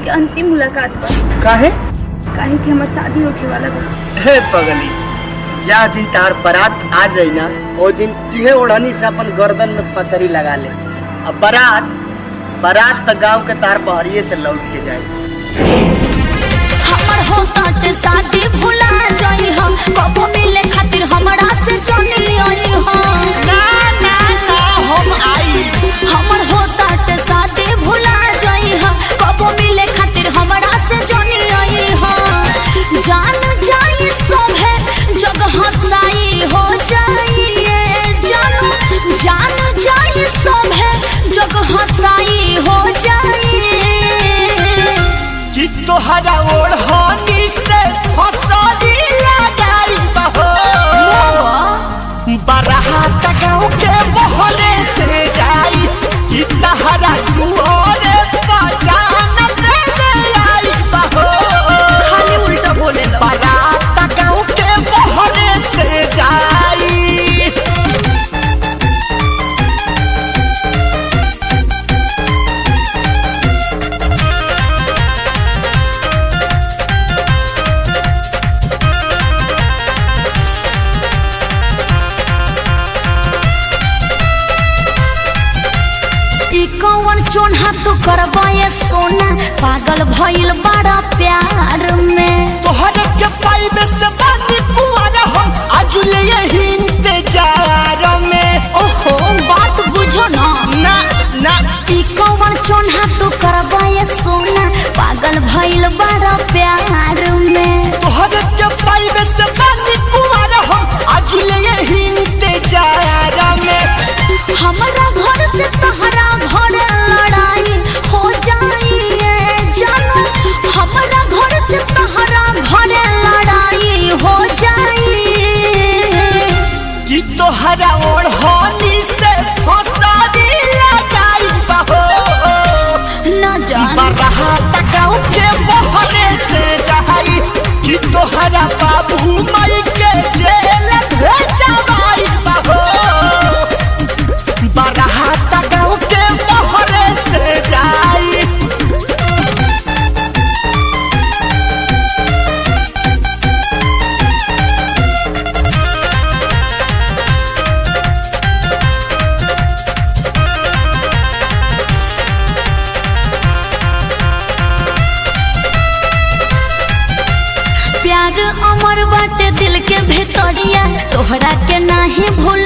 के अंतिम मुलाकात बा। काहे? काहे कि हमार शादी होखे वाला बा। हे पगली, जा दिन तार बारात आ जाई ना, ओ दिन तिहे ओढ़नी से अपन गर्दन में फसरी लगा ले। अब बारात तो गांव के तार बहरिए से लौट के जाए। हमर होता ते शादी भुला जाई हम, कबो मिले खातिर हमरा से जानी आई हम। ना ना ना हम आई। हमर होता ते शादी भुला जाई हम, कबो मिले खातिर हमरा से जानी आई हम। जान जाई सोभे जगह साई हो जाइए जानू, जान जाई सोभे जगह साई हो जाइए कि तोहरा ओढ़नी से फसरी लगाई बहो। बारात गाँव के बहरे से जाई कि तहरा दुआरे बजान देवे आई बहो। खाली उल्टा बोले लो। बारात गाँव के बहरे से जाई। कौन चोन्हा तू करबाए सोना, पागल भइल बड़ा प्यार में। तोहरे के पाई में से बानी कुआरा हम आजुले यही इंतजार में। ओहो बात बुझो ना। ना ना कौन चोन्हा तू करबाए सोना, पागल भइल बड़ा प्यार में। तोहरे के पाई में से बानी कुआरा हम आजुले यही इंतजार में। हमारा घर से तहरा घर लड़ाई हो जाइए जानू, हमारा घर से तहरा घर लड़ाई हो जाइए कि तोहरा ओढ़नी से फसरी लगाई बहो। न जान बारात गाँव के बहरे से जाई कि तोहरा बाबू माई के जेल भेजवाई बहो। बारात गाँव के बहरे से जाई। प्यार अमर बाटे दिल के भीतरिया, तोहरा के नाही भूल